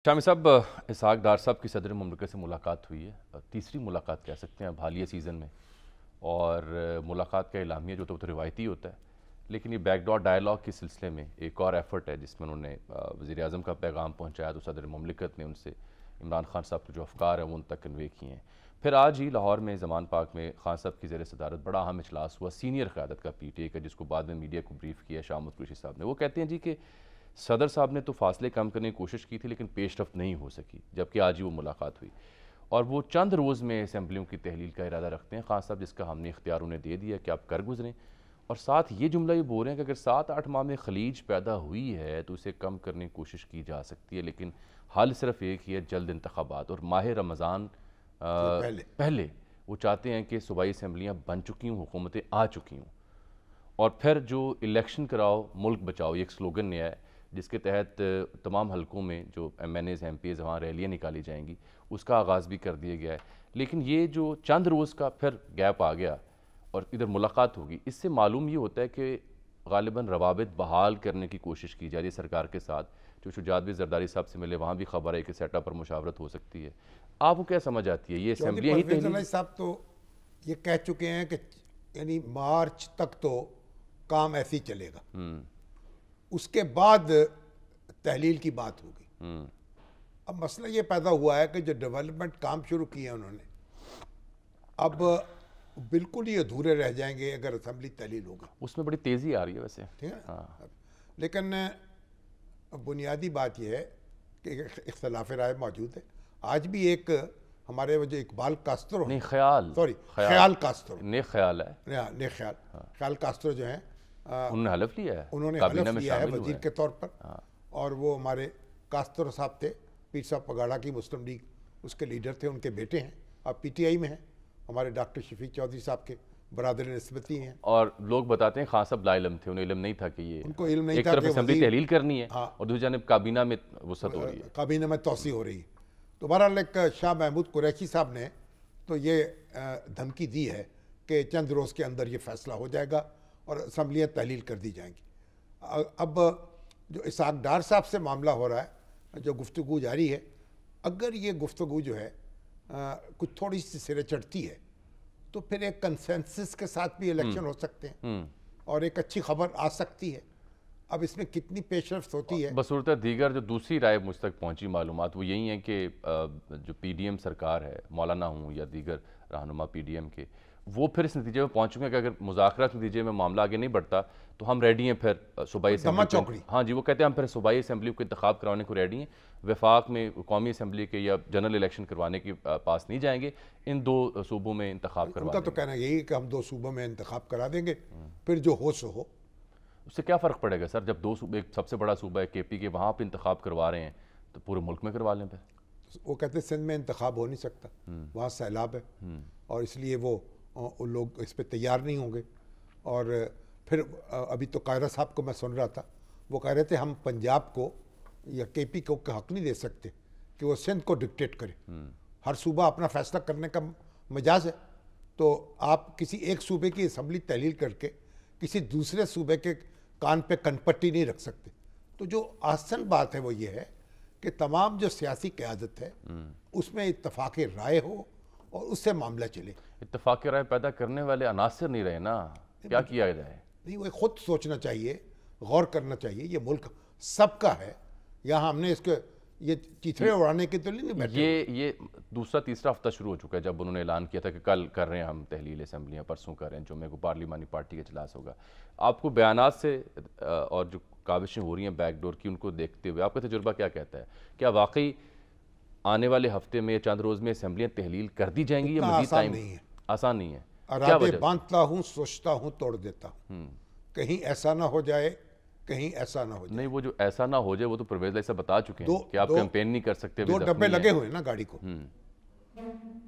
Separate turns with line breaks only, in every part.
शामी साहब, इसहाक डार साहब की सदर मुमलिकत से मुलाकात हुई है। तीसरी मुलाकात कह सकते हैं अब हालिया सीज़न में। और मुलाकात का एलामिया जो तो रिवायती होता है, लेकिन ये बैकडोर डायलॉग के सिलसिले में एक और एफ़र्ट है जिसमें उन्होंने वज़ीर आज़म का पैगाम पहुँचाया, तो सदर मुमलिकत ने उनसे इमरान खान साहब के जो अफ़कार हैं वो उन तक कन्वे किए हैं। फिर आज ही लाहौर में ज़मान पार्क में खान साहब की ज़ेर सदारत बड़ा अहम इजलास हुआ सीनियर क़यादत का PTA का, जिसको बाद में मीडिया को ब्रीफ किया शाह कुरैशी साहब ने। वो कहते हैं जी कि सदर साहब ने तो फासले कम करने की कोशिश की थी लेकिन पेशरफ्त नहीं हो सकी, जबकि आज ही वो मुलाकात हुई और वो चंद रोज़ में असम्बलियों की तहलील का इरादा रखते हैं खान साहब, जिसका हमने इख्तियार उन्हें दे दिया कि आप कर गुजरें। और साथ ये जुमला ये बोल रहे हैं कि अगर 7-8 माह में खलीज पैदा हुई है तो उसे कम करने की कोशिश की जा सकती है, लेकिन हल सिर्फ एक ही है, जल्द इंतखाबात। और माह रमज़ान पहले वो चाहते हैं कि सूबाई असम्बलियाँ बन चुकी हूँ, हुकूमतें आ चुकी हूँ, और फिर जो इलेक्शन कराओ मुल्क बचाओ, ये एक स्लोगन नया है जिसके तहत तमाम हलकों में जो MNAs MPs वहाँ रैलियाँ निकाली जाएंगी, उसका आगाज़ भी कर दिया गया है। लेकिन ये जो चंद रोज़ का फिर गैप आ गया और इधर मुलाकात होगी, इससे मालूम ये होता है कि गालिबन रवाबित बहाल करने की कोशिश की जा रही है सरकार के साथ। जो शुजात भी जरदारी साहब से मिले, वहाँ भी खबर है कि सेटअप पर मुशावरत हो सकती है। आपको क्या समझ आती है ये असेंबलियाँ ही तहलील?
साहब तो ये कह चुके हैं कि यानी मार्च तक तो काम ऐसे ही चलेगा, उसके बाद तहलील की बात होगी। अब मसला ये पैदा हुआ है कि जो डेवलपमेंट काम शुरू किए उन्होंने, अब बिल्कुल ही अधूरे रह जाएंगे अगर असेंबली तहलील होगी।
उसमें बड़ी तेज़ी आ रही है वैसे,
ठीक है। हाँ। लेकिन बुनियादी बात यह है कि इख्तलाफ राय मौजूद है। आज भी एक हमारे वो जो इकबाल कास्त्रो,
नहीं ख्याल,
सॉरी ख्याल कास्त्रो,
ने ख्याल है,
ने ख्याल, ख्याल कास्त्रो जो है
उन्होंने हलफ लिया है,
उन्होंने हलफ लिया है वजीर के तौर पर। और वो हमारे कास्त्रो साहब थे, पीर साहब पगाड़ा की मुस्लिम लीग उसके लीडर थे, उनके बेटे हैं, अब PTI में हैं। हमारे डॉक्टर शफीक चौधरी साहब के बरादर निस्बती हैं।
और लोग बताते हैं खान साहब लाइलम थे, उन्हें इल्म नहीं था कि ये
उनको इल्म नहीं
एक
था
तरफ असेंबली तहलील करनी है। हाँ। और दूसरी जानब काबीना में वसअत हो रही है,
काबीना में तोसी हो रही है। तो बहरहाल एक शाह महमूद कुरैशी साहब ने तो ये धमकी दी है कि चंद रोज़ के अंदर ये फैसला हो जाएगा और असम्बलियाँ तहलील कर दी जाएंगी। अब जो इसहाक डार साहब से मामला हो रहा है, जो गुफ्तगू जारी है, अगर ये गुफ्तगू जो है कुछ थोड़ी सी सिरे चढ़ती है तो फिर एक कंसेंसस के साथ भी इलेक्शन हो सकते हैं और एक अच्छी खबर आ सकती है। अब इसमें कितनी पेशरफ्त होती है।
बसूरत दीगर जो दूसरी राय मुझ तक पहुंची मालूमात वो यही है कि जो PDM सरकार है, मौलाना हूँ या दीगर रहनुमा PDM के, वो फिर इस नतीजे में पहुँच चुके हैं कि अगर मुज़ाकरात नतीजे में मामला आगे नहीं बढ़ता तो हम रेडी हैं फिर सूबाई असेंबली। हाँ जी, वो कहते हैं हम फिर सूबाई असेंबली को इंतखाब करवाने को रेडी हैं, वफाक में कौमी असेंबली के या जनरल इलेक्शन करवाने के पास नहीं जाएंगे, इन दो सूबों में इंतखाब करवा।
उनका तो कहना यही है कि हम 2 सूबों में इंतखाब करा देंगे, फिर जो हो सो हो।
उससे क्या फ़र्क पड़ेगा सर, जब 2 सूबे, एक सबसे बड़ा सूबा है KP के, वहाँ पर इंतखाब करवा रहे हैं तो पूरे मुल्क में करवा लें फिर।
वो कहते हैं सिंध में इंतखाब हो नहीं सकता, वहाँ सैलाब है और इसलिए वो लोग इस पर तैयार नहीं होंगे। और फिर अभी तो कायरा साहब को मैं सुन रहा था, वो कह रहे थे हम पंजाब को या KP को हक नहीं दे सकते कि वो सिंध को डिक्टेट करे, हर सूबा अपना फैसला करने का मिजाज है। तो आप किसी एक सूबे की असम्बली तहलील करके किसी दूसरे सूबे के कान पे कनपट्टी नहीं रख सकते। तो जो आसन बात है वो ये है कि तमाम जो सियासी क़यादत है उसमें इत्तफाक़ राय हो और उससे मामला चले।
इत्तफाक़ राय पैदा करने वाले अनासर नहीं रहे ना, क्या किया जाए?
नहीं, वो खुद सोचना चाहिए, गौर करना चाहिए। ये मुल्क सबका है, यहाँ हमने इसके ये चिथड़े उड़ाने के तो नहीं बैठे।
ये दूसरा तीसरा हफ्ता शुरू हो चुका है जब उन्होंने ऐलान किया था कि कल कर रहे हैं हम तहलील असम्बलियाँ, परसों कर रहे हैं, जुम्मे को पार्लिमानी पार्टी का इजलास होगा। आपको बयानात से और जो काविशें हो रही हैं बैकडोर की, उनको देखते हुए आपका तजुर्बा क्या कहता है? क्या वाकई आने वाले हफ्ते में चंद रोज़ में असम्बलियाँ तहलील कर दी जाएंगी या मज़ीद टाइम? नहीं है, आसान नहीं है।
अरादे बांधता हूँ, सोचता हूँ, तोड़ देता हूँ, कहीं ऐसा ना हो जाए, कहीं ऐसा ना हो जाए।
नहीं, वो जो ऐसा ना हो जाए वो तो परवेज़ ऐसा बता चुके हैं कि आप कैंपेन नहीं कर सकते।
2 डब्बे लगे हुए हैं ना गाड़ी को,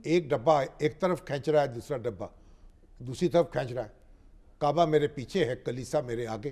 एक डब्बा एक तरफ खींच रहा है, दूसरा डब्बा दूसरी तरफ खींच रहा है। काबा मेरे पीछे है, कलीसा मेरे आगे।